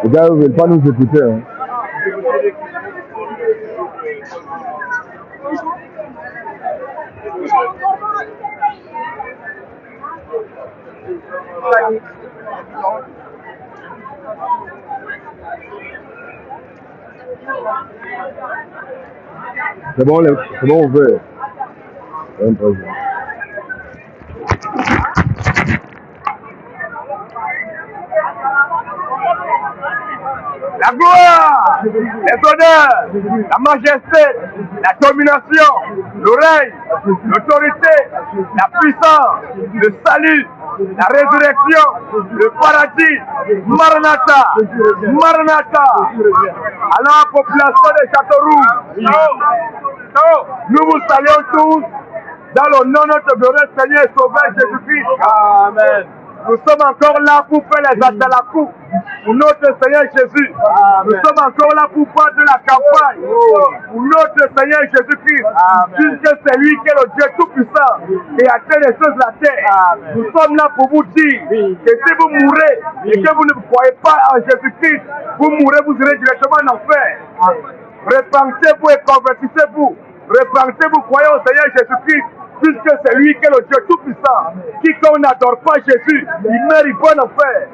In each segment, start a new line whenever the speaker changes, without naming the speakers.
Les gars ne veulent pas nous écouter. Hein. C'est bon, on veut.
La gloire, les honneurs, la majesté, la domination, l'oreille, l'autorité, la puissance, le salut, la résurrection, le paradis, Maranatha, Maranatha. Alors, population de Châteauroux, nous vous saluons tous dans le nom de notre glorieux Seigneur et Sauveur Jésus-Christ. Amen. Nous sommes encore là pour faire les actes à la coupe pour notre Seigneur Jésus. Amen. Nous sommes encore là pour faire de la campagne pour notre Seigneur Jésus-Christ. Puisque c'est lui qui est le Dieu tout-puissant et a créé les choses de la terre. Amen. Nous sommes là pour vous dire que si vous mourrez et que vous ne croyez pas en Jésus-Christ, vous mourrez, vous irez directement en enfer. Repentez-vous et convertissez-vous. Repentez-vous, croyez au Seigneur Jésus-Christ. Puisque c'est lui qui est le Dieu tout-puissant. Quiconque n'adore pas Jésus, il mérite bon enfer.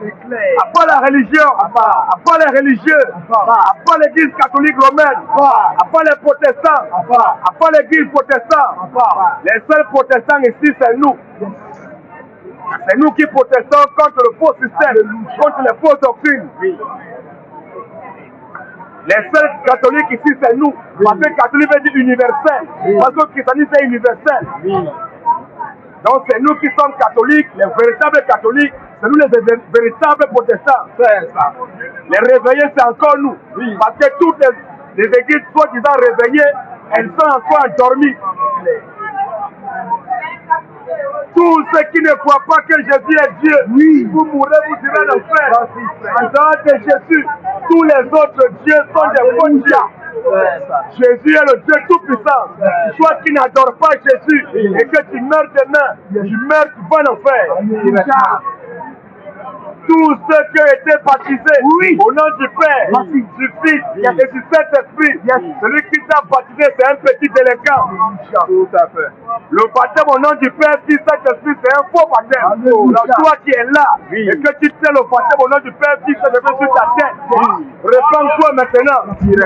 À part la religion, à part les religieux, à part l'église catholique romaine, à part les protestants, à part l'église protestante, les seuls protestants ici, c'est nous. C'est nous qui protestons contre le faux système, contre les fausses doctrines. Les seuls catholiques ici, c'est nous. Parce que catholique veut dire universel. Parce que le christianisme est universel. Donc c'est nous qui sommes catholiques, les véritables catholiques. C'est nous les véritables protestants. Les réveillés, c'est encore nous. Parce que toutes les églises, soi-disant réveillées, elles sont encore endormies. Tous ceux qui ne croient pas que Jésus est Dieu, vous mourrez, vous irez en enfer. En dehors de Jésus, tous les autres dieux sont des faux dieux. Jésus est le Dieu tout-puissant. Toi qui n'adores pas Jésus et que tu meurs demain, tu meurs, tu vas en enfer. Tous ceux qui ont été baptisés au nom du Père, du Fils et du Saint-Esprit, celui qui t'a baptisé, c'est un petit délinquant. Tout à fait. Le baptême au nom du Père, Fils et Saint-Esprit, c'est un faux baptême. Donc toi qui es là et que tu sais le baptême au nom du Père, Fils et Saint-Esprit sur ta tête, répands-toi maintenant.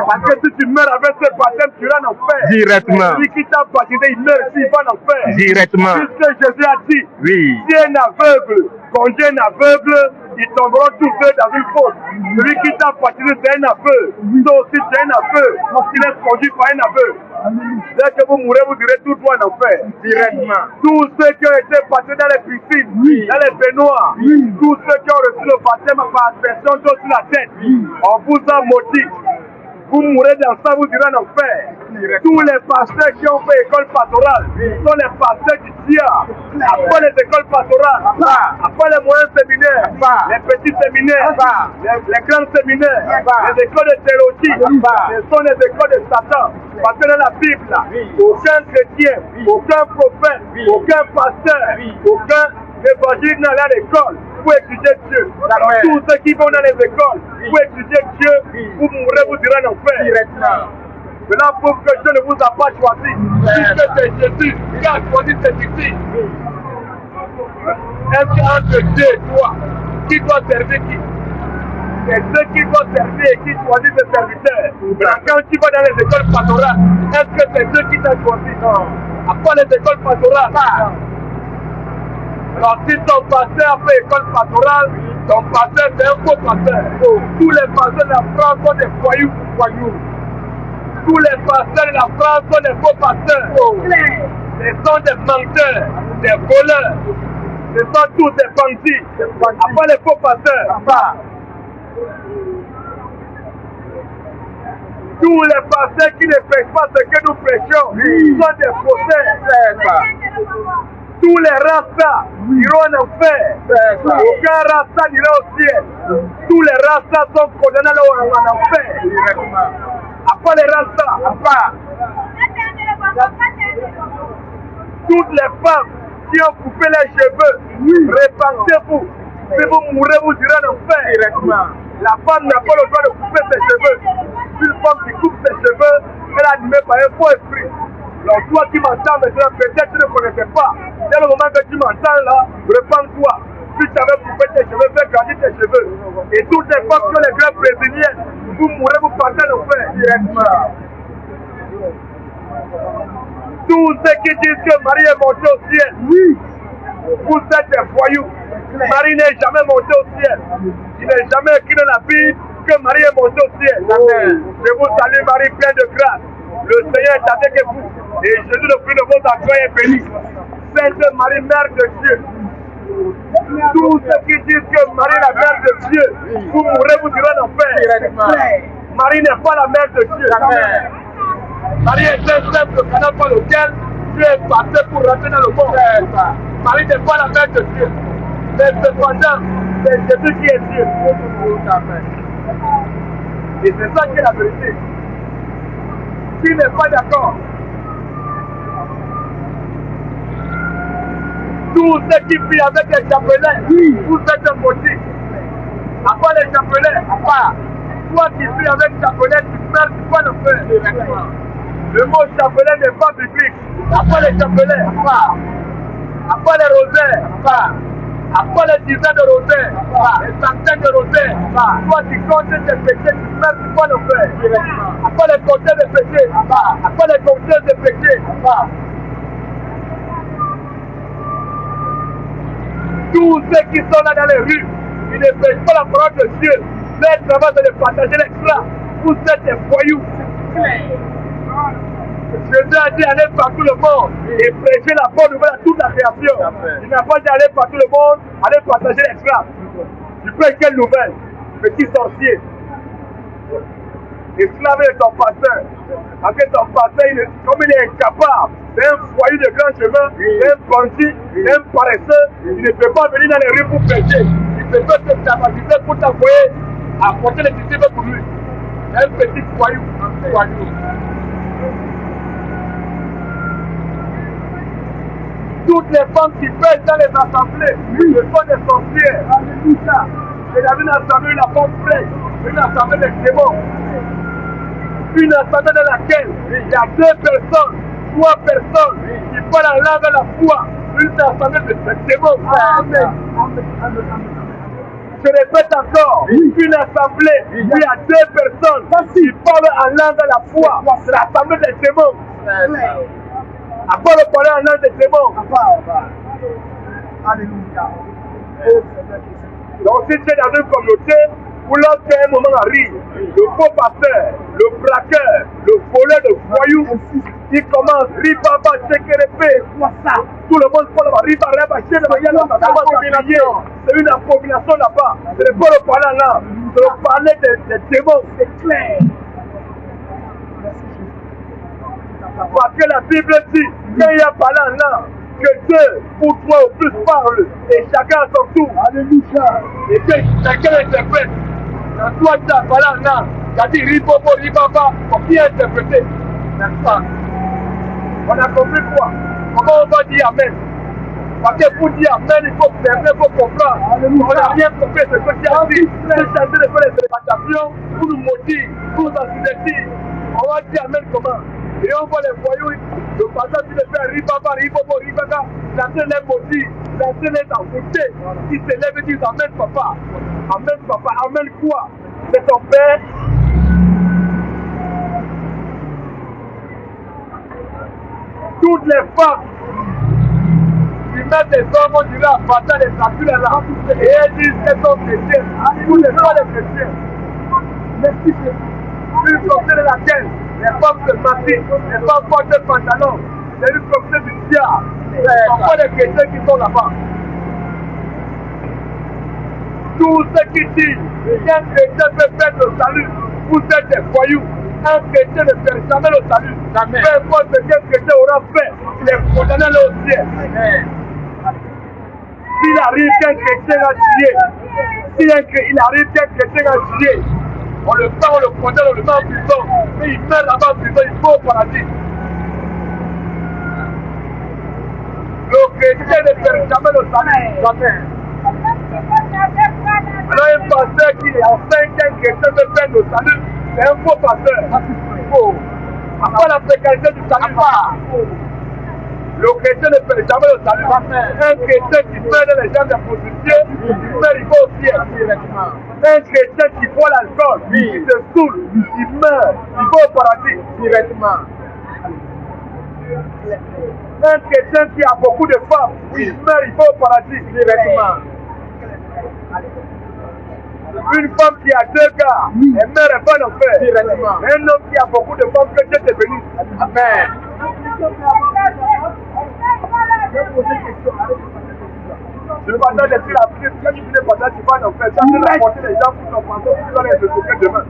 Parce que si tu meurs avec ce baptême, tu iras en enfer. Directement. Celui qui t'a baptisé, il meurt ici, il va en enfer. Directement. Puisque Jésus a dit, si un aveugle conduit un aveugle, ils tomberont tous deux dans une fosse. Celui qui t'a baptisé, c'est un aveugle. Toi aussi, c'est un aveugle. Il est conduit par un aveugle. Dès que vous mourrez, vous irez tout droit en enfer. Directement. Tous ceux qui ont été baptisés dans les piscines, dans les baignoires, tous ceux qui ont reçu le baptême par aspersion d'eau sur la tête, on vous a maudit. Vous mourrez dans ça, vous irez en enfer. Tous les pasteurs qui ont fait école pastorale sont les pasteurs du diable. Après les écoles pastorales, après les moyens séminaires, les petits séminaires, les grands séminaires, les écoles de théologie, ce sont les écoles de Satan. Parce que dans la Bible, aucun chrétien, aucun prophète, aucun pasteur, aucun évangile n'a à l'école pour étudier Dieu. Alors, tous ceux qui vont dans les écoles pour étudier Dieu, vous mourrez, vous irez en enfer. Cela prouve que Dieu ne vous a pas choisi. Puisque c'est Jésus qui a choisi cette ici. Est-ce qu'entre Dieu et toi, qui doit servir qui? C'est ceux qui doivent servir et qui choisissent des serviteurs. Mais quand tu vas dans les écoles pastorales, est-ce que c'est Dieu qui t'a choisi? Non. À part les écoles pastorales. Alors si ton pasteur fait école pastorale, ton pasteur c'est un faux pasteur. Tous les pasteurs de la France sont des voyous. Tous les pasteurs de la France sont des faux pasteurs. Ce sont des menteurs, des voleurs. Ce sont tous des bandits. À part les faux pasteurs. Tous les pasteurs qui ne prêchent pas ce que nous prêchons sont des faussaires. Tous les rastas iront en enfer. Aucun rasta n'ira au ciel. Tous les rastas sont condamnés en enfer. À part les rastas, toutes les femmes qui ont coupé les cheveux, répentez-vous. Si vous mourrez, vous irez en enfer. La femme n'a pas le droit de couper ses cheveux. Une femme qui coupe ses cheveux, elle est animée par un faux esprit. Alors toi qui m'entends maintenant, peut-être tu ne connaissais pas. Dès le moment que tu m'entends là, repends-toi. Si tu avais coupé tes cheveux, fais grandir tes cheveux. Et toutes les femmes qui ont les grains brésiliennes, vous mourrez, vous partez le fer directement. Tous ceux qui disent que Marie est montée au ciel, oui, vous êtes des voyous. Marie n'est jamais montée au ciel. Il n'est jamais écrit dans la Bible que Marie est montée au ciel. Amen. Je vous salue Marie, pleine de grâce. Le Seigneur est avec vous. Et Jésus, le fruit de vos entrailles, est béni. Sainte Marie, Mère de Dieu. Tous ceux qui disent que Marie est la Mère de Dieu, vous mourrez, vous irez en enfer. Marie n'est pas la Mère de Dieu. Amen. Marie est un simple canal par lequel Dieu est passé pour rentrer dans le monde. Marie n'est pas la Mère de Dieu. Mais cependant, c'est Jésus qui est Dieu. Et c'est ça qui est la vérité. Qui n'est pas d'accord? Tous ceux qui vivent avec les chapelets, oui, vous êtes un motif. À part les chapelets, à part. Toi qui vis avec chapelet, tu meurs, tu vas le faire. Le mot chapelet n'est pas biblique. À part les chapelets, à part les rosaires, à part les dizaines de rosaires, les centaines de rosaires, toi qui comptes tes péchés, tu meurs, tu vas le faire. À part les compteurs de péchés, à part les compteurs de péchés, tous ceux qui sont là dans les rues, ils ne pêchent pas la parole de Dieu. Leur travail, c'est de partager l'extra. Vous êtes des voyous. Jésus a dit aller partout le monde et prêcher la bonne nouvelle à toute la création. Il n'a pas dit aller partout le monde, aller partager l'extra. Tu prêches quelle nouvelle? Petit sorcier. Esclave de ton pasteur. Parce que ton pasteur, comme il est incapable, c'est un foyer de grand chemin, c'est un bandit, c'est un paresseux, il ne peut pas venir dans les rues pour prêcher. Il peut pas se capaciter pour t'envoyer à porter les disciples pour lui. Un petit foyou, un foyou. Toutes les femmes qui pêchent dans les assemblées, oui, ce sont des sorcières. Alléluia. Et dans une assemblée, la femme prêche, une assemblée des démons. Une assemblée dans laquelle il y a 2 personnes, 3 personnes qui parlent la langue de la foi. Une assemblée de démons. Amen. Je répète encore, une assemblée où il y a 2 personnes qui parlent en langue de la foi. C'est l'assemblée des démons. À part le parler en langue des démons. Alléluia. Donc si tu es dans une communauté où lorsqu'un moment arrive, le faux pasteur, le braqueur, le voleur de voyous, il commence, ribaba, chekerepé, tout le monde parle, ribaba, c'est une abomination là-bas. Ce n'est pas le parler en langue, c'est le parler des démons, c'est clair. Parce que la Bible dit, quand il y a parlé en langue, que 2 ou 3 ou plus parlent, et chacun à son tour. Alléluia. Et que chacun interprète. Quand toi tu as parlé en langue, tu as dit ribobo, ribaba, pour bien interpréter. N'est-ce pas? On a compris quoi? Comment on va dire Amen? Parce que pour dire Amen, il faut fermer, il faut comprendre. Alléluia. On n'a rien compris de ce que tu as dit. Tu es chargé de faire les célébration pour nous motiver, pour nous assujettir. On va dire Amen comment? Et on voit les voyous, le passage qui le fait ribaba, ribobo, ribaga, l'antenne est maudit, l'antenne est envoûté. Il se lève et dit Amen papa, Amen quoi? C'est ton père. Toutes les femmes qui mettent des hommes, on dirait à partir des statues là, et elles disent qu'elles sont chrétiennes. Tous les femmes les chrétiens. Merci. Une communauté de laquelle les femmes se maquillent, les femmes portent des pantalons. C'est une communauté du diable. Ce sont pas les chrétiens qui sont là-bas. Tous ceux qui disent qu'un chrétien peut faire le salut, vous êtes des voyous. Un chrétien ne fait jamais le salut. Peu importe ce qu'un chrétien aura fait, il est condamné au ciel. S'il arrive qu'un chrétien a tué, il arrive qu'un chrétien a tué, on le prend, on le condamne, on le met en prison, mais il meurt là-bas en prison, il faut au paradis. Le chrétien ne fait jamais le salut. Jamais. Alors un pasteur qui est enceinte donne le salut, c'est un faux pasteur. Faux. Après la précarité du salut, le chrétien ne fait jamais le salut. Un chrétien qui fait dans les gens de prostituées, il va au ciel. Un chrétien qui boit l'alcool, il se saoule, il meurt, il va au paradis directement. Un chrétien qui a beaucoup de femmes, il meurt, il va au paradis directement. Une femme qui a 2 gars, elle meurt, elle va en enfer directement. Un homme qui a beaucoup de femmes, que Dieu te bénisse. Amen. Je ne vais pas laisser la prise, quand tu finis par là, tu vas en enfer. Ça peut rapporter les gens pour ton pantalon, tu dois les stocker demain.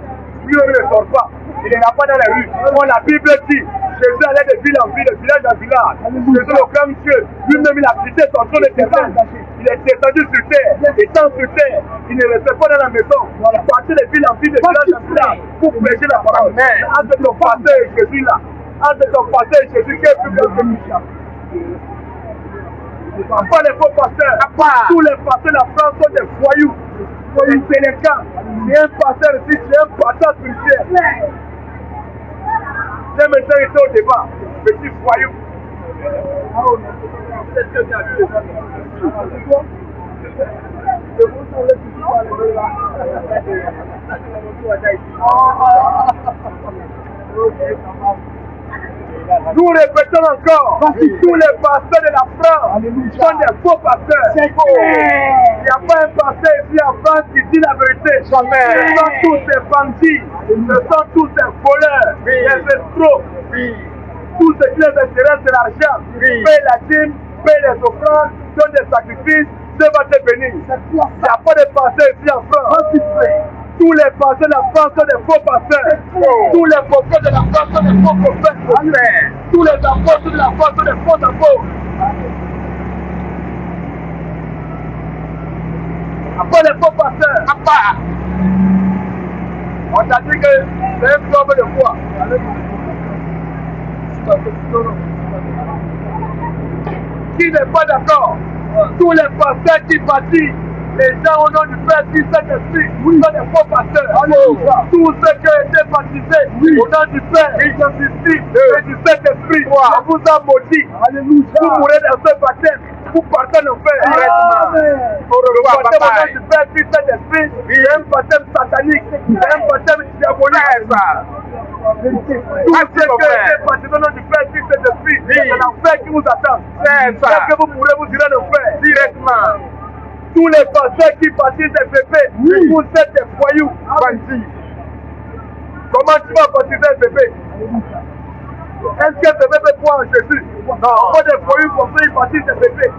Lui, on ne le sort pas. Il n'est pas dans les rues. Quand la Bible dit, Jésus allait de ville en ville, de village en village. Jésus le grand Dieu, lui-même il a quitté son trône éternel. Il est descendu sur terre, étant sur terre, il ne restait pas dans la maison. Il partait de ville en ville, de village en village, pour prêcher la parole. Entre ton pasteur et Jésus là, entre ton pasteur et Jésus, qui est plus grand que lui. Pas les faux pasteurs, tous les pasteurs de la France sont des voyous, des pélécans. C'est un pasteur ici, c'est un pasteur spirituel. C'est maintenant été au débat, petit voyou. Nous répétons encore, tous les pasteurs de la France sont des faux pasteurs. Il n'y a pas un pasteur ici en France qui dit la vérité. Ce sont tous des bandits, ce sont tous des voleurs, des escrocs. Tout ce qui les intéresse, c'est l'argent. Paye la dîme, paye les offrandes, donne des sacrifices, Dieu va te bénir. Il n'y a pas de pasteurs ici en France. Tous les pasteurs de la France sont des faux pasteurs. Tous les prophètes de la France sont des faux prophètes. Tous les apôtres de la France sont des faux apôtres. Après les faux pasteurs, on t'a dit que c'est un problème de foi. Qui n'est pas d'accord? Tous les pasteurs qui bâtissent les gens au nom du Père, Fils et Saint-Esprit, sont des faux pasteurs. Tous ceux qui ont été baptisés au nom du Père, du Fils et du Saint-Esprit, on vous a maudit. Vous mourrez dans ce baptême, vous partez en enfer directement. Le baptême au nom du Père, Fils et Saint-Esprit, c'est un baptême satanique, c'est un baptême diabolique. Tous ceux qui ont été baptisés au nom du Père, Fils et Saint-Esprit, c'est l'enfer qui vous attend. Dès que vous mourrez, vous irez en enfer directement. Tous les pasteurs qui baptisent des bébés, vous êtes des voyous, bandits. Comment tu vas baptiser un bébé? Est-ce qu'un bébé peut croire en Jésus? Non, pas des voyous comme ça, ils baptisent des bébés.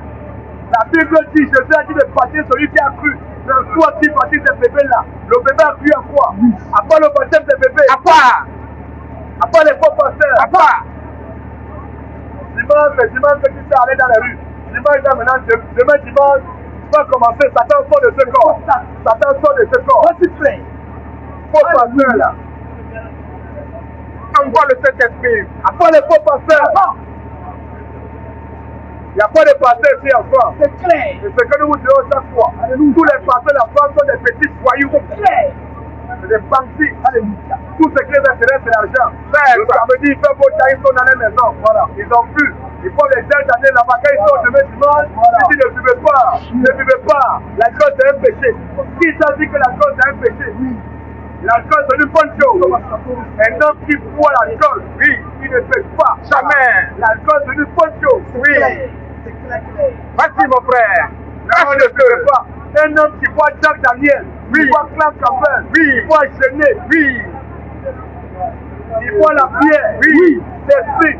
La Bible dit, Jésus a dit de baptiser celui qui a cru. C'est toi qui baptises des bébés là. Le bébé a cru en quoi? À part le baptême des bébés. À part les faux pasteurs. Dimanche, que tu t'es allé dans la rue. Dimanche, là maintenant, demain dimanche, va commencer, Satan sort de ce corps. Satan sort de ce corps. Faux pasteur là. Envoie le Saint-Esprit. Après les faux pasteurs. Il n'y a pas de pasteur ici en France. C'est clair. C'est ce que nous vous disons chaque fois. Tous les pasteurs de la France sont des petits voyous. C'est clair. C'est des bandits. Alléluia. Tout ce qui les intéresse, c'est l'argent. Le samedi, il fait beau temps, ils sont dans les maisons. Voilà. Ils ont plus. Ils font les jeunes années là-bas, quand ils sont demain dimanche, ils disent ne buvez pas, ne buvez pas. L'alcool c'est un péché. Qui t'a dit que l'alcool c'est un péché? L'alcool c'est une bonne chose. Un homme qui boit l'alcool, il ne pêche pas. Jamais. L'alcool c'est une bonne chose. Merci mon frère. Non, ne pêche pas. Un homme qui boit Jacques Daniel, il boit Clan Campbell, il boit Genet, il boit la bière, l'esprit,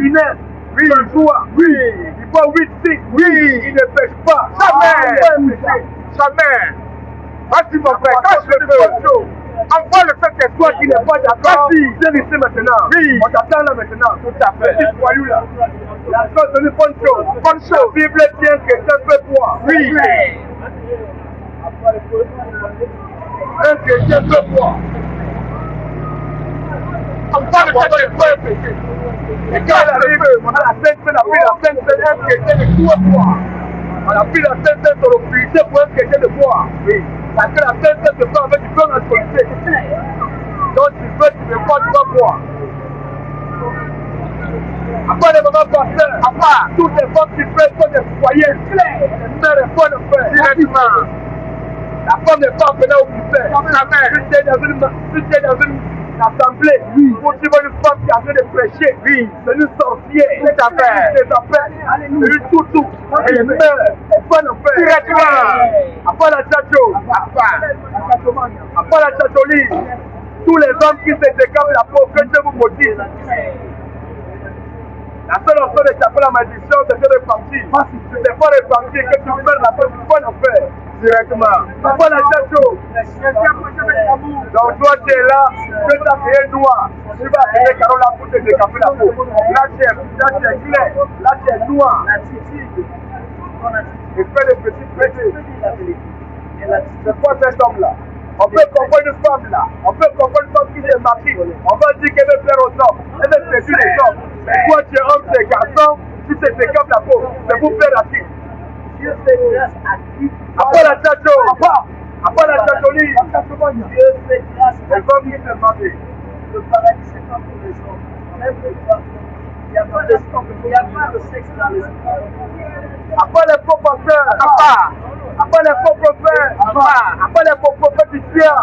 Inès. Le joie, il boit 8 il ne pêche pas. Jamais. Merci mon frère, quand je veux, envoie le fait que toi qui n'es pas d'accord, viens ici maintenant. On t'attend là maintenant. Tout à fait. Petit voyou là. La chose c'est une bonne chose. La Bible dit que quelqu'un peut boire. Un chrétien peut boire. Envoie le fait que toi es péché. Et quand elle arrive, on a la Sainte Seine, un chrétien de tout boire. On a pris la Sainte Seine sur l'obscurité pour un chrétien de boire. Parce que la Sainte Seine se fait avec du beurre en solité. foi. Après les mamans pasteurs, après toutes les femmes qui font sont des foyers, les mères et bonnes frères, directement. La femme n'est pas venue au buffet. Tu es dans une assemblée, pour tu vois une femme qui est en train de prêcher, c'est une sorcière, c'est ta mère, c'est une toutou, et les mères et bonnes frères, directement. Après la tchacho, après la tchatcholie, tous les hommes qui se décapent la peau, que Dieu vous maudisse. La seule option d'échapper à la malédiction, c'est de repartir. Si tu n'es pas reparti et que tu perds la bonne affaire, directement. Après la tchatcho, donc toi tu es là, tu as fait noir, tu vas appeler Carola pour te décaper la peau. Là tu es clair, là tu es noir. Et fais des petits péchés. C'est quoi cet homme-là? On peut comprendre une femme là, on peut comprendre une femme qui s'est mariée, on va dire qu'elle veut faire aux hommes, elle veut séduire les hommes. Mais toi tu es homme, tu es garçon, tu te décapes la peau, c'est pour faire la qui? Après la tchatcho, après la tchatcholie, les femmes qui s'est mariée. Le paradis c'est pas pour les hommes, même les femmes. Il n'y a pas de sexe dans les hommes. Après les faux pasteurs, après les faux prophètes, après les faux prophètes du ciel,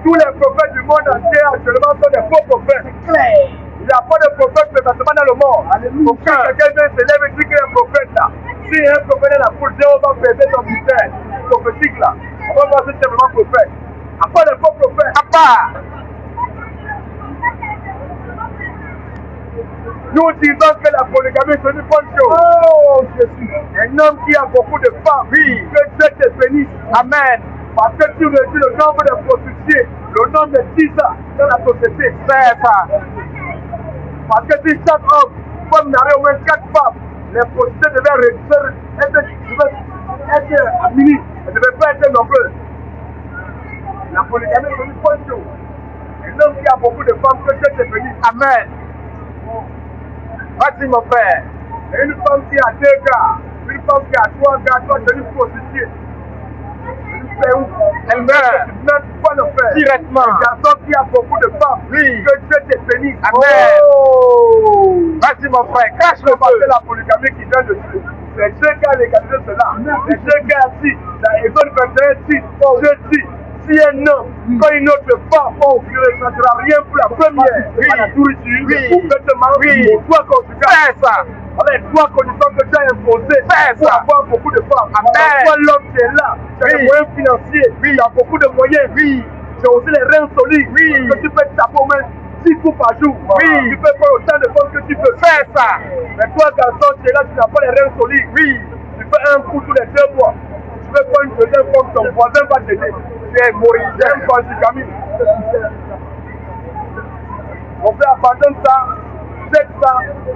tous les prophètes du monde entier actuellement sont des faux prophètes. Il n'y a pas de prophète présentement dans le monde. Pour que quelqu'un vienne se lève et dire qu'il y a un prophète là. Si un prophète est la foule, Dieu va péter son mystère prophétique là. On va voir si c'est vraiment prophète. Après les faux prophètes, nous disons que la polygamie c'est une bonne chose. Oh Jésus. Un homme qui a beaucoup de femmes, que Dieu te bénisse. Amen. Parce que tu réduis le nombre de prostituées, le nombre de tisas dans la société. C'est ça. Parce que si chaque homme peut marier au moins 4 femmes, les prostituées devaient réduire, être à mini, elles ne devaient pas être nombreuses. La polygamie c'est une bonne chose. Un homme qui a beaucoup de femmes, que Dieu te bénisse. Amen. Vas-y mon frère. Une femme qui a 2 gars, une femme qui a 3 gars, toi tu es une prostituée. Elle meurt. Même pas le faire. Directement. Un garçon qui a beaucoup de femmes. Oui. Que Dieu te bénisse. Amen. Oh. Vas-y mon frère, cache le feu. C'est la polygamie qui vient dessus. C'est Dieu qui a légalisé cela. C'est Dieu qui a dit, dans Exode 21, Dieu dit, si un homme, quand une autre femme, il ne ressentira rien pour la première, à la nourriture, pour vêtements, pour toi conjugal. C'est ça. Avec toi conditions que tu as imposées pour avoir beaucoup de femmes. Amen. Toi l'homme qui est là, tu as les moyens financiers, tu as beaucoup de moyens, tu as aussi les reins solides, que tu peux taper au moins 6 coups par jour. Tu peux faire autant de femmes que tu peux. Faire ça. Mais toi garçon, tu es là, tu n'as pas les reins solides. Tu fais un coup tous les 2 mois. Tu veux pas une deuxième fois, ton voisin va t'aider. Tu es morisien, polygamie. On fait abandonner ça, jette ça,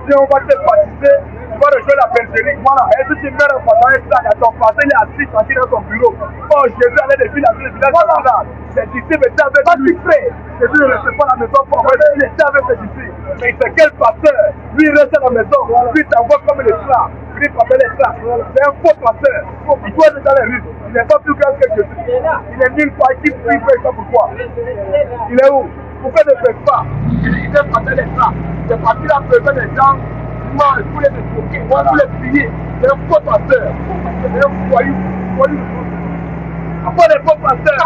si on va te baptiser, tu vas rejoindre la bergerie. Voilà. Et si tu mets un pantalon et ça, ton passé, il est assis tranquille dans son bureau. Oh, Jésus allait depuis la ville du village. Voilà. C'est ici, mais tu avais pas sucré. Jésus ne reste pas à la maison pour moi. Il était avec ses disciples. Mais c'est quel pasteur? Lui, il reste à la maison. Lui, t'envoie comme l'esclave. Lui, pasteur l'esclave. C'est un faux pasteur. Il doit être dans les rues. Il n'est pas plus grand que Jésus. Il est nulle part. Qui prie, fait ça pourquoi? Il est où? Pourquoi ne faites pas? Il est pasteur l'esclave. C'est parti là, présent des gens. Il faut les escroquer. Il faut les piller. C'est un faux pasteur. C'est un foyer. Après les faux pasteurs, il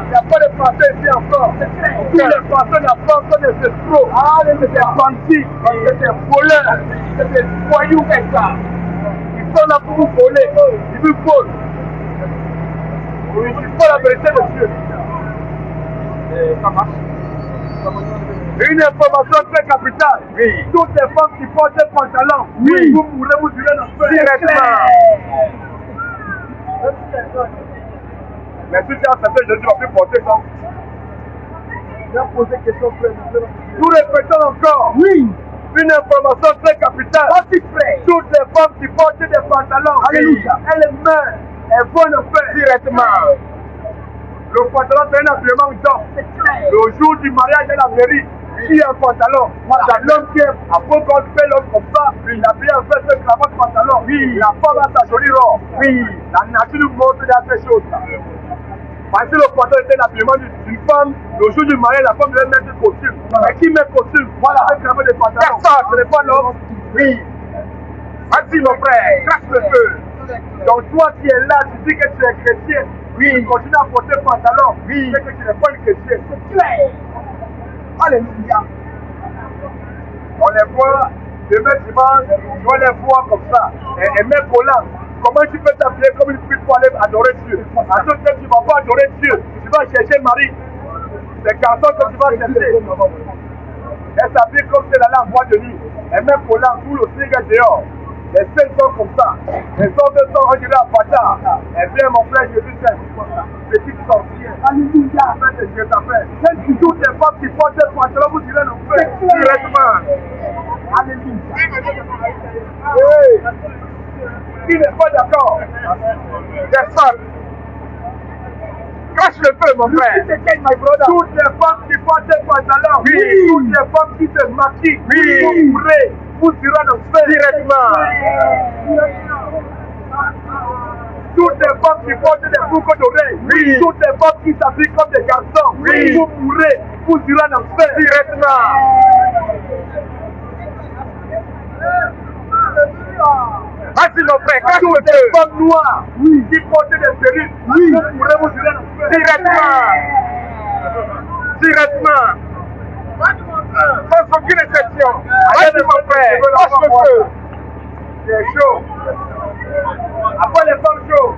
n'y a pas de pasteurs ici encore. Tous les pasteurs de la France sont des escrocs, c'est des bandits, c'est des voleurs, c'est des voyous comme ça. Ils sont là pour vous voler, ils vous volent. Ils ne disent pas la vérité de Dieu. Ça marche. Une information très capitale. Toutes les femmes qui portent des pantalons, vous mourrez, vous direz dans le feu. Directement. Mais si tu as accepté Jésus, tu vas plus porter ça. Je vais poser une question, frère. Nous répétons encore. Une information très capitale. Toutes les femmes qui portent des pantalons, alléluia, elles meurent. Elles vont le faire directement. Le pantalon, c'est un habillement d'homme. Le jour du mariage de la mairie, qui a un pantalon, c'est l'homme qui est à faux qu'on fait l'homme comme ça, la fille a fait ce cravate pantalon, la femme a sa jolie robe. La nature nous montre des choses. Parce que le pantalon était l'habillement d'une femme, le jour du mariage, la femme devait mettre un costume. Mais qui met costume? Voilà, avec vraiment des pantalons. Personne, ce n'est pas l'homme. Oui. Vas-y, mon frère, crache le feu. Donc, toi qui es là, tu dis que tu es chrétien. Oui. Tu continues à porter pantalon. Oui. C'est que tu n'es pas une chrétienne. C'est clair. Alléluia. On les voit, demain dimanche, on les voit comme ça. Et même collant. Comment tu peux t'appeler comme une fille pour aller adorer Dieu? À ce temps, tu ne vas pas adorer Dieu. Tu vas chercher Marie. C'est garçons que tu vas chercher. Elle s'habille comme si elle allait en boîte de nuit. Elle met collant, tout le cigare dehors. Les scènes sont comme ça. Les autres sont, on dirait, à Pata. Et bien, mon frère Jésus, c'est petite sorcière. Alléluia. Dieu t'appelle. Toutes les femmes qui portent des pantalons, vous direz le frère. Directement. Alléluia. Oui. Qui n'est pas d'accord? Personne. Cache le feu, mon frère. Toutes les femmes qui portent des pantalons, oui. Toutes les femmes qui se maquillent, oui. Vous direz le feu directement. Toutes les femmes qui portent des boucles d'oreilles, oui. Toutes les femmes qui s'habillent comme des garçons, oui. Vous mourrez, vous direz le feu directement. Vas-y, mon frère, quand toutes les femmes noires, oui. Qui portent des perruques, oui. Vous pourrez vous dire directement. Directement. Sans aucune exception. Vas-y, mon frère, lâche le feu. C'est chaud. Après les femmes chaudes,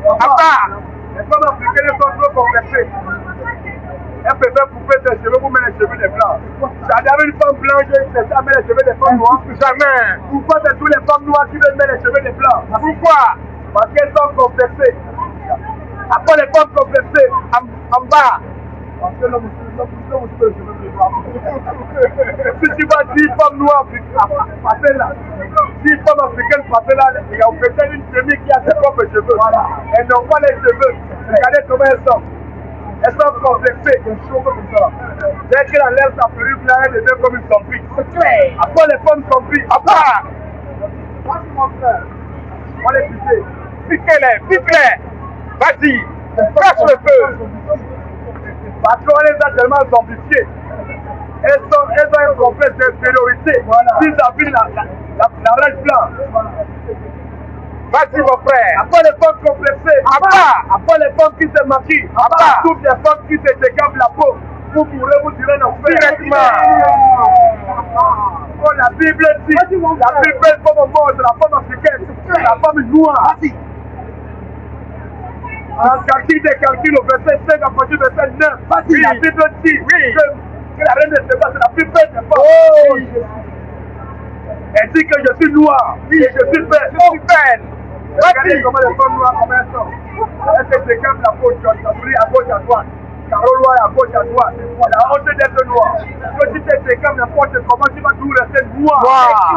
les femmes africaines sont trop complexées. Elle préfère couper ses cheveux pour mettre les cheveux des blancs. J'avais une femme blanche, elle met les cheveux des femmes noires. Jamais. Pourquoi c'est tous les femmes noires qui veulent mettre les cheveux des blancs? Pourquoi? Parce qu'elles sont complexées. Après les femmes complexées, en bas. Parce que l'homme peut le cheveu des blancs. Si tu vas dire femme noire, passer là. Si femme africaine, passer là, il y a peut-être une demi qui a ses propres cheveux. Voilà. Elles n'ont pas les cheveux. Regardez comment elles sont. Elles sont complexées, elles sont comme ça. Dès qu'elle enlève sa perruque là, elle devient comme une zombie. C'est clair. Après les femmes zombies, à part. Vas-y, mon frère. On les piquer. Piquez-les, piquez-les. Vas-y, cache le feu. Parce qu'on les a tellement zombifiées. Elles ont un complexe d'infériorité. Voilà. Ils habillent la rage blanche. Vas-y, mon frère. Après les femmes complexées, après les femmes qui se maquillent, toutes les femmes qui se dégagent la peau, vous pourrez vous tirer dans le directement. Oh, la Bible dit, la Bible est comme au monde, la femme africaine, la femme noire. En calcul au verset 5 à partir du verset 9, la Bible dit que la reine de Séba, c'est la plus belle des femmes. Oh, elle dit que je suis noire, et je suis belle. Regardez comment les femmes noires, comment elles sont. Elles se décapent la peau, tu as à gauche, à droite. Carole noire à gauche, à droite. La honte d'être noire. Que si tu décapes n'importe comment, tu vas toujours rester noir.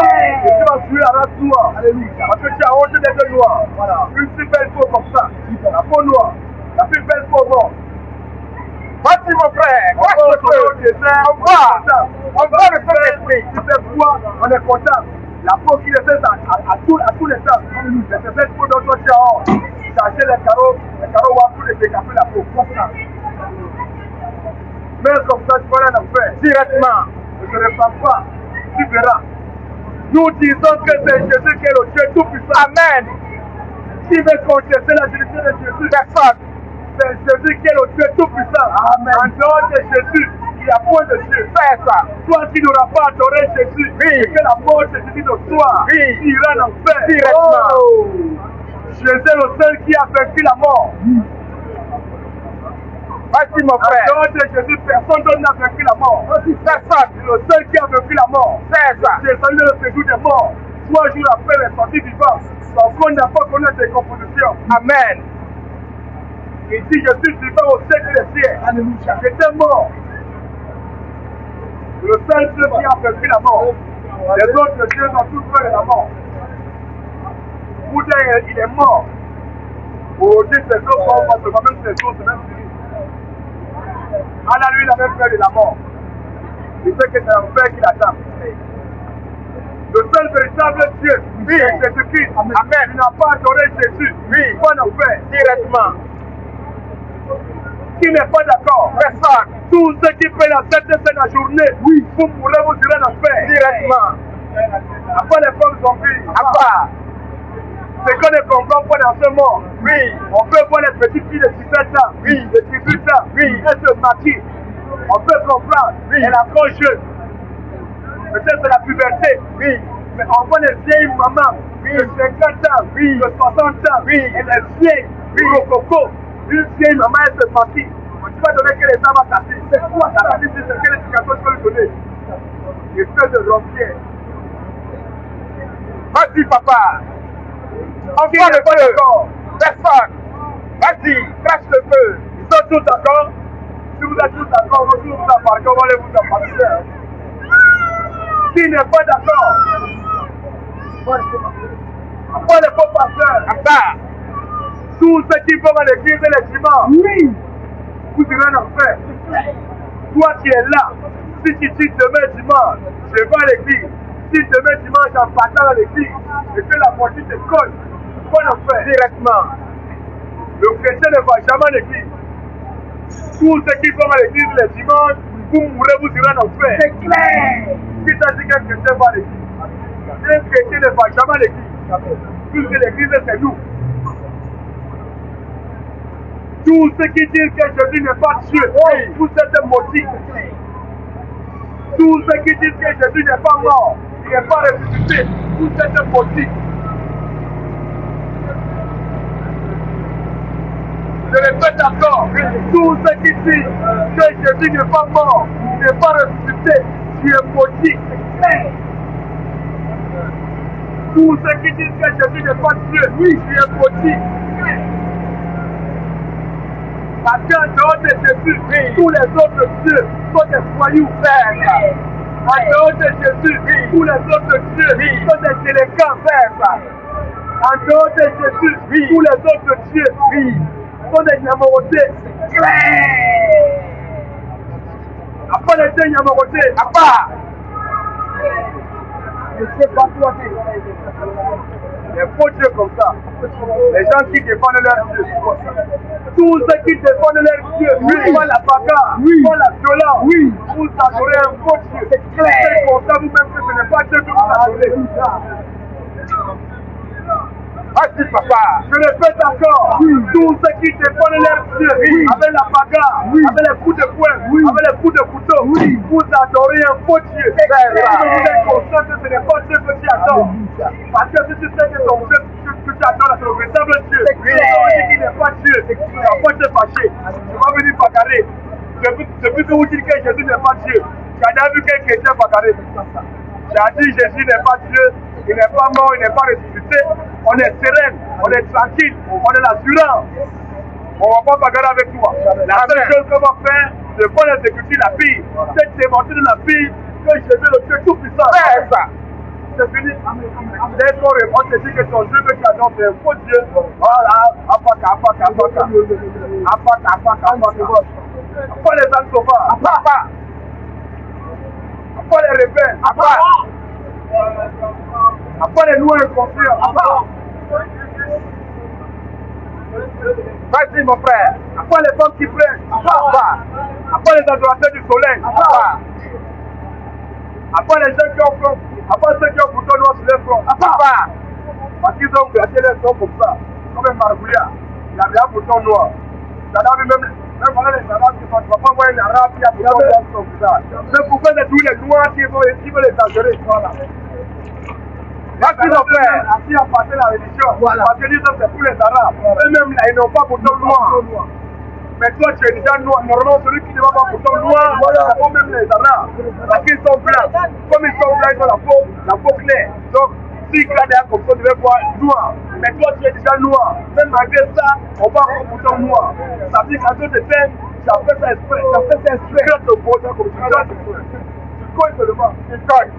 Et tu vas tuer la race noire. Parce que tu as honte d'être noir. Voilà. Une si belle peau comme ça. La peau noire. La plus belle peau morte. Vas-y, mon frère. On va le faire l'esprit. Tu sais quoi? On est content. La peau qui le fait à tous les temps. C'est cette peau dont tu as honte. Chercher les carreaux pour les décaper la peau. Mais comme ça, tu vas rien en faire. Directement. Je ne pense pas. Tu verras. Nous disons que c'est Jésus qui est le Dieu tout-puissant. Amen. Qui veut contester la divinité de Jésus? Personne. C'est Jésus qui est le Dieu tout-puissant. Amen. En dehors de Jésus, il n'y a point de Dieu. Fais ça. Toi qui n'auras pas adoré Jésus, et que la mort de Jésus de toi, tu iras en enfer. Directement. Oh. Jésus est le seul qui a vaincu la mort. Vas-y, mon frère. En dehors de Jésus, personne d'autre n'a vaincu la mort. Personne. C'est le seul qui a vaincu la mort. C'est ça. Jésus est le séjour des morts. 3 jours après, les sorties vivantes. Donc, on n'a pas connu des compositions. Amen. Il dit, je suis vivant au siècle des siècles. Alléluia. J'étais mort. Le seul Dieu qui a vaincu la mort. Les autres dieux ont tous peur de la mort. Bouddha, il est mort. Aujourd'hui, ses os sont morts, même ses os, même fini. Allah, lui, il a même peur de la mort. Il sait que c'est un père qui l'attend. Le seul véritable Dieu, c'est Jésus-Christ. Amen. Il n'a pas adoré Jésus. Oui. Pas en faire directement. Qui n'est pas d'accord?
Personne.
Tous ceux qui paient la tête de la journée, oui, vous mourrez, vous irez en enfer.
Directement.
Après les femmes zombies,
À part.
ce qu'on ne comprend pas dans ce monde.
Oui.
On peut voir les petites filles de 17 ans,
Oui.
de 18 ans,
Oui.
elles se maquillent. On peut comprendre,
Oui.
elle est encore jeune. Peut-être c'est la puberté.
Oui.
Mais on voit les vieilles mamans de 50 ans,
Oui.
de 60 ans,
Oui.
elle est vieille, coco. Une vieille maman, elle se maquille. Tu vas donner que les femmes à casser. C'est quoi ça? C'est quelle éducation tu peux lui donner? Espèce de rompière.
Vas-y, papa. On
Qui
voit
n'est
le
pas
feu.
d'accord?
Personne. Vas-y, crache le feu.
Ils sont tous d'accord? Si vous êtes tous d'accord, vous tous vous embarquez, on va aller vous embarquer. Qui n'est pas d'accord? Après les faux pasteurs,
À part.
tous ceux qui vont à l'église et les dimanches, oui, vous irez en enfer. Toi qui es là, si tu dis demain dimanche, je vais à l'église. Si demain dimanche, en partant à l'église, et que la moitié te colle, tu vas en enfer.
Directement.
Le chrétien ne va jamais à l'église. Tous ceux qui vont à l'église les dimanches, vous mourrez, vous irez en enfer. C'est clair. Qui t'a dit qu'un chrétien va à l'église? Un chrétien ne va jamais à l'église. Puisque l'église c'est nous. Tous ceux qui disent que Jésus n'est pas Dieu, tous êtes maudits. Tous ceux qui disent que Jésus n'est pas mort, il n'est pas ressuscité, tous êtes maudits. Je répète encore, tous ceux qui disent que Jésus n'est pas mort, il n'est pas ressuscité, tu es maudit. Tous ceux qui disent que Jésus n'est pas Dieu, oui, tu es maudit. Parce qu'en dehors de Jésus, tous les autres dieux sont des voyous. En dehors de Jésus, tous les autres dieux sont des délinquants. En dehors de Jésus, tous les autres dieux sont des Yamorotés. Après les deux Yamorotés, à part. Je ne sais pas toi. Les faux dieux comme ça. Les gens qui défendent leur Dieu. Tous ceux qui défendent leur Dieu, font la bagarre, font la violence, vous adorez un faux Dieu. C'est clair. C'est pour ça vous-même que ce n'est pas Dieu que vous adorez.
Vas-y, papa.
Je répète encore, tous ceux qui défendent leur Dieu, avec la bagarre, avec les coups de poing, avec les coups de couteau, vous adorez un faux Dieu. Vous êtes conscient que ce n'est pas Dieu que tu adores. Parce que si tu sais que ton Dieu que tu adores, c'est le véritable Dieu. Si tu dis qu'il n'est pas Dieu, tu vas pas te fâcher. Tu vas venir bagarrer. Depuis que vous dites que Jésus n'est pas Dieu, tu as déjà vu qu'un chrétien bagarrer. Tu as dit Jésus n'est pas Dieu, il n'est pas mort, il n'est pas ressuscité. On est sereine, on est tranquille, on est l'assurance. On ne va pas bagarrer avec toi. La seule chose qu'on va faire, c'est pas exécuter la fille. C'est démontrer de la fille que Jésus est le Dieu tout-puissant. C'est fini. Dès qu'on répond, on te dit que ton Dieu que tu adores, c'est un faux Dieu. Voilà, apaka. Après les âmes sauvages, après les rebelles, après les noirs inconscients,
Vas-y, mon frère.
après les femmes qui prêchent, après les adorateurs du soleil, après les gens qui ont front, après ceux qui ont bouton noir sur les fronts, parce qu'ils ont gâté les sons comme ça, comme un marabouillard, il avait un bouton noir. Ça n'a même voilà les arabes qui sont, tu vas pas voir un arabe qui a un bouton noir comme ça. C'est pourquoi c'est tous les noirs qui veulent les enterrer. Voilà. Merci mon frère. Ainsi a passé la religion. Voilà. Parce que disons c'est pour les arabes. Eux-mêmes là, ils n'ont pas bouton noir. Mais toi tu es déjà noir. Normalement celui qui ne va pas bouton noir, c'est pas même les arabes. Parce qu'ils sont blancs. Comme ils sont blancs, ils ont la peau claire. Donc s'ils gardent comme ça, tu vas voir noir. Mais toi tu es déjà noir. Même malgré ça, on va avoir un bouton noir. Ça veut dire qu'à deux de peine, tu as fait ça exprès. Tu as fait ça exprès. Tu as bouton comme tu dois. Tu colles seulement. Tu colles.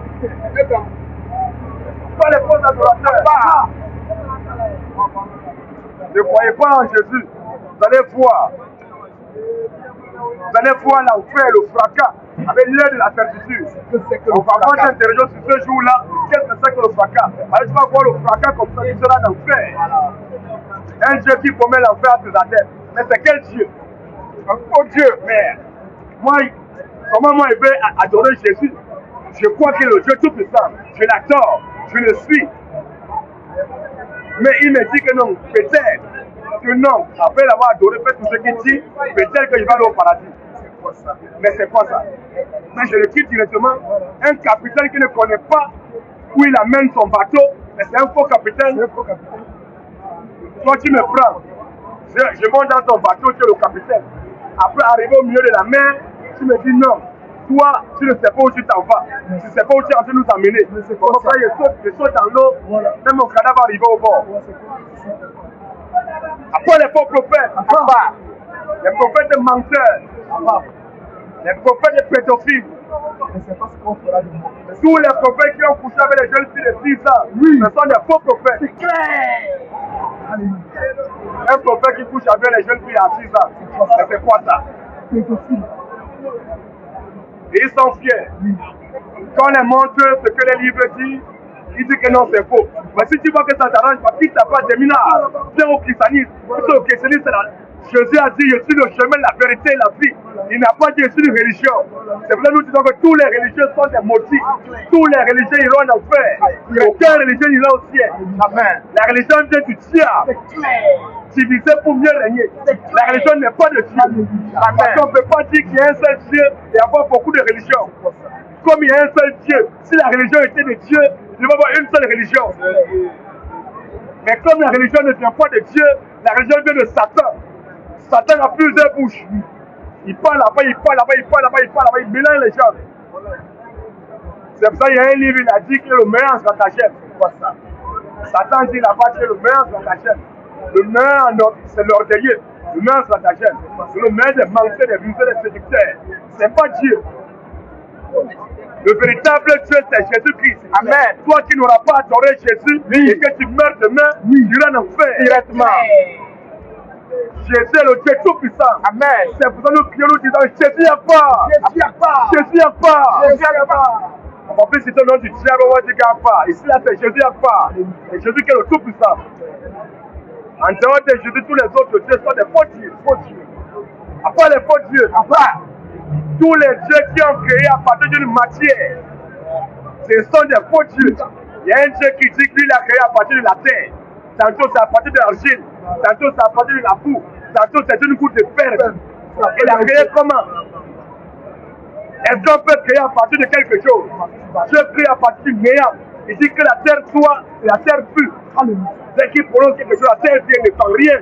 Pas les faux adorateurs. Ne croyez pas en Jésus. Vous allez voir. Vous allez voir l'enfer, le fracas, avec l'heure de la certitude. On va avoir une interrogation sur ce jour-là. Qu'est-ce que c'est que le fracas? Alors tu vas voir le fracas comme ça, tu seras l'enfer. Un Dieu qui promet l'enfer à tes adeptes. Mais c'est quel Dieu?
Oh Dieu,
Mais moi, comment moi je vais adorer Jésus? Je crois que le Dieu Tout-Puissant, je l'adore, je le suis. Mais il me dit que non, peut-être que non, après l'avoir adoré, fait tout ce qu'il dit, peut-être qu'il va aller au paradis. Mais c'est pas ça. Mais je le quitte directement. Un capitaine qui ne connaît pas où il amène son bateau, mais c'est un faux capitaine. Toi, tu me prends. Je monte dans ton bateau, tu es le capitaine. Après, arrivé au milieu de la mer, tu me dis non. Toi, tu ne sais pas où tu t'en vas. Tu ne sais pas où tu es en train de nous amener. Comme ça, je saute dans l'eau, même mon cadavre va arriver au bord. Après les faux prophètes, les prophètes menteurs, les prophètes pédophiles, tous les prophètes qui ont couché avec les jeunes filles de 6 ans, ce sont des faux prophètes. C'est clair. Un prophète qui couche avec les jeunes filles à 6 ans, c'est quoi ça? Et ils sont fiers. Quand on les montre ce que les livres disent, ils disent que non, c'est faux. Mais si tu vois que ça t'arrange, parce qu'il t'a pas terminé, viens au christianisme. Au christianisme, Jésus a dit, je suis le chemin, la vérité et la vie. Il n'a pas dit, je suis une religion. C'est pour ça que nous disons que tous les religieux sont des maudits. Tous les religieux iront en enfer. Aucun religieux n'ira au ciel. Amen. La religion vient du diable. Divisé pour mieux régner. La religion n'est pas de Dieu. Parce qu'on ne peut pas dire qu'il y a un seul Dieu et avoir beaucoup de religions. Comme il y a un seul Dieu, si la religion était de Dieu, il va y avoir une seule religion. Mais comme la religion ne vient pas de Dieu, la religion vient de Satan. Satan a plusieurs bouches. Il parle là-bas, il parle là-bas, il parle là-bas, il parle là-bas, il mélange les gens. C'est pour ça qu'il y a un livre, il a dit que le meilleur sera ta chaîne. C'est quoi ça? Satan dit là-bas que le meilleur sera ta chaîne. Le meilleur, c'est l'orgueilleux. Le meilleur sera ta chaîne. C'est le meilleur des menteurs, des viseurs, des séducteurs. C'est pas Dieu. Le véritable Dieu, c'est Jésus-Christ. Amen. Toi qui n'auras pas adoré Jésus et que tu meurs demain, tu iras en enfer. Directement. Jésus est le Dieu Tout-Puissant. Amen. C'est pour ça que nous crions, nous disons Jésus a pas. Jésus a pas. Jésus a pas. Jésus a pas. On va plus citer le nom du diable, on va dire qu'il n'y a pas. Ici, là, c'est Jésus a pas. Et Jésus qui est le Tout-Puissant. En dehors de Jésus, tous les autres dieux sont des faux dieux. À part les faux dieux, tous les dieux qui ont créé à partir d'une matière, ce sont des faux dieux. Il y a un Dieu qui dit qu'il a créé à partir de la terre. Tantôt c'est à partir de l'argile, tantôt c'est à partir de la boue, tantôt c'est une goutte de perle. Il a créé comment? Est-ce qu'on peut créer à partir de quelque chose? Dieu crée à partir du néant. Il dit que la terre soit, la terre fut. C'est qu'il prononce quelque chose, la terre vient ne fait rien.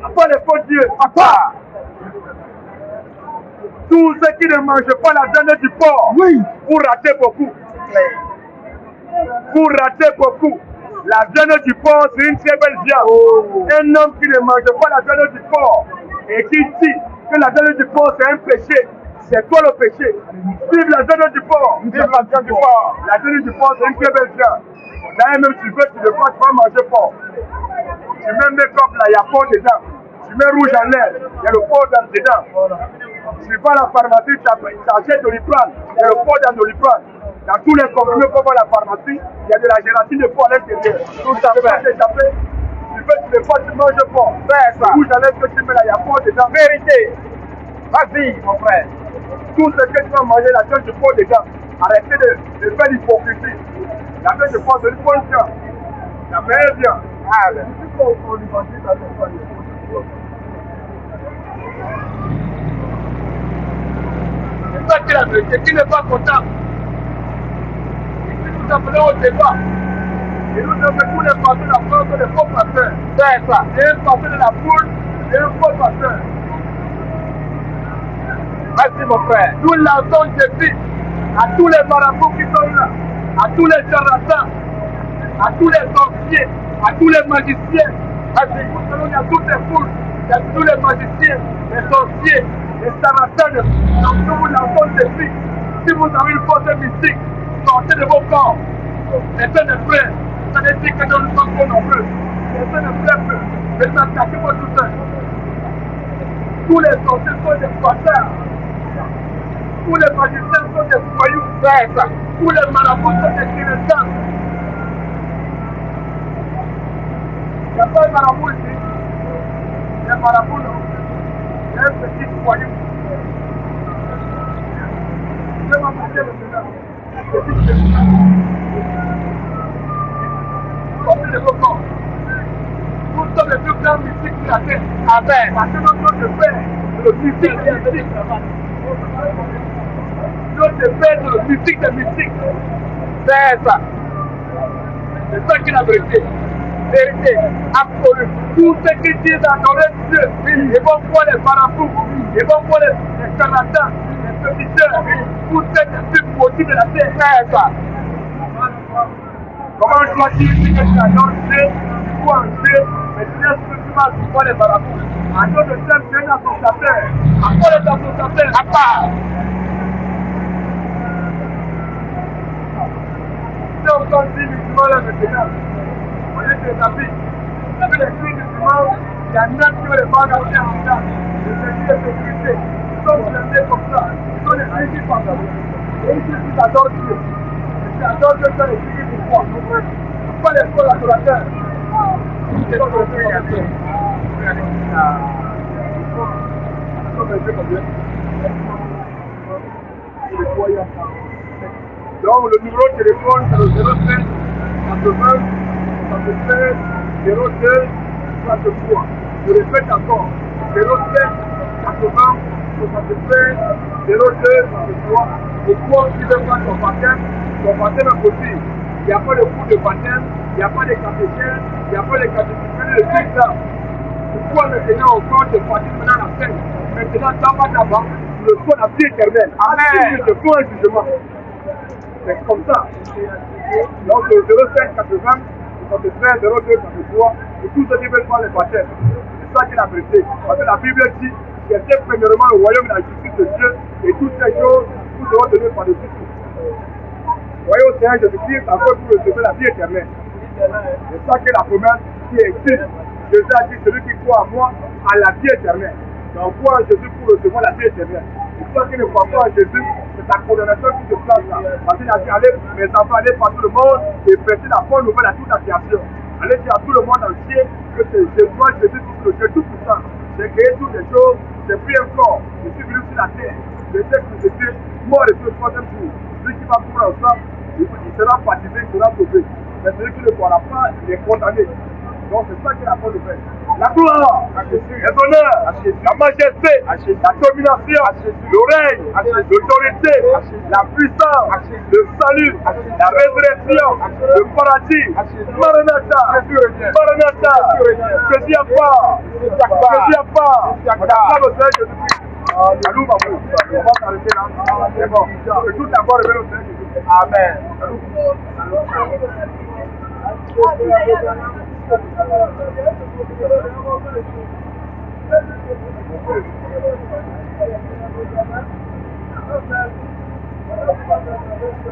Après les faux dieux, à part tous ceux qui ne mangent pas la viande du porc, vous ratez beaucoup. Vous ratez beaucoup. La viande du porc, c'est une très belle viande. Un homme qui ne mange pas la viande du porc et qui dit que la viande du porc c'est un péché, c'est toi le péché. Vive la viande du porc. Vive la viande du porc. La viande du porc, c'est une très belle viande. D'ailleurs, même si tu veux, tu ne vas manger porc. Tu mets make-up là, il y a porc dedans. Tu mets rouge en l'air, il y a le porc dedans. Tu vas à la pharmacie, tu achètes Doliprane, il y a le porc dans Doliprane. Dans tous les comprimés qu'on va à la pharmacie, il y a de la gélatine de porc à l'intérieur. Tout ça fait échapper. Tu veux, tu ne pas, tu manges porc. C'est rouge en l'air que tu mets là, il y a porc dedans. Vérité. Vas-y, mon frère. Tout ce que tu vas manger, la viande de porc dedans. Arrêtez de faire l'hypocrisie. La viande de porc, c'est une bonne viande. La meilleure viande. Ah, mais c'est ça qui est la vérité, qui n'est pas content. Et nous appelons au débat. Et nous avons tous les pasteurs de la France, des faux pasteurs. C'est ça. Il y a un pasteur de la poule et un faux pasteur. Merci mon frère. Nous lançons Jésus à tous les marabouts qui sont là, à tous les charlatans, à tous les sorciers, à tous les magiciens. Il y a toutes les foules, il y a tous les magiciens, les sorciers, les charlatans. Donc nous vous lançons Jésus. Si vous avez une force mystique, sortez de vos corps. Laissez des frères. Ça ne dit que nous ne sommes pas non plus. Laissez des frères mais attaquez-moi tout seul. Tous les sorciers sont des bâtards. Tous les magiciens sont des voyous. C'est ça. Tous les marabouts sont des dilettants. Il n'y a pas de marabout ici. Les marabouts, c'est un petit foyer. Je vais m'appeler le Seigneur. Comme les copains. Nous sommes les deux grands mystiques de la terre. Amen. Parce que notre Père, le mystique des mystiques. Notre Père, le mystique des mystiques. C'est ça. C'est ça qui est la vérité. Vérité absolue. Tout ce qui dit d'adorer Dieu, ils vont voir les marabouts, ils vont voir les charlatans, les féticheurs, tout ce qui est possible de la terre. C'est ça. Comment dois-tu dire que tu adores Dieu, tu dois en Dieu, mais tu laisses spirituellement tu vois les marabouts. À cause de ça, tu es un associateur. À quoi les associateurs à part? Si on compte 10 musulmans là maintenant, on est des amis. Vous savez, les 10 musulmans, il y a 9 qui ont les banques à faire en État. Les services de sécurité, ils sont blindés comme ça. Ils sont des amis qui passent. Et ils disent qu'ils adorent Dieu. Ils adorent Dieu dans les pays pour quoi? Pourquoi les faux adorateurs? C'est comme le Dieu qui a fait. Donc le numéro de téléphone c'est le 07 80 73 02 63. Je répète encore 07 80 73 02 63. Pourquoi tu veux faire ton baptême est possible. Il n'y a pas de cours de baptême, il n'y a pas de catéchèse, il n'y a pas de catéchèse de tout ça. Pourquoi maintenant on prend de baptême maintenant la scène? Maintenant d'abord, le soin de la vie éternelle. Amen. Le bon jugement. C'est comme ça. Donc le 05 80, 73, 02, 43, et tout ce qui veut faire les baptêmes. C'est ça qui est la vérité. Parce que la Bible dit, cherchez premièrement le royaume et la justice de Dieu, et toutes ces choses vous seront données par le Christ. Voyez au Seigneur Jésus-Christ, encore vous recevez la vie éternelle. C'est ça qui est la promesse qui existe. Jésus a dit, celui qui croit en moi a la vie éternelle. Donc crois en Jésus pour recevoir la vie éternelle. Et toi qui ne crois pas en Jésus, c'est ta condamnation qui se place là. Parce qu'il a dit, allez, mes enfants, allez par tout le monde et prêchez la bonne nouvelle à toute la création. Allez dire à tout le monde entier que c'est Jésus, le Dieu tout puissant. J'ai créé toutes les choses, j'ai pris un corps, je suis venu sur la terre. Je sais que Jésus, mort et sur le troisième jour. Celui qui va mourir ensemble, il sera baptisé, il sera sauvé. Mais celui qui ne croira pas, il est condamné. Donc c'est ça qui est la bonne nouvelle. La gloire, l'honneur, la majesté, la domination, le règne, l'autorité, la puissance, le salut, la résurrection, le paradis, Maranatha, Maranatha, je dis à part, je dis à part, on acclame le Seigneur Jésus-Christ. Salut ma frère, on va s'arrêter là, c'est bon, que tout d'abord révèle au Seigneur Jésus-Christ. Amen. Thank you.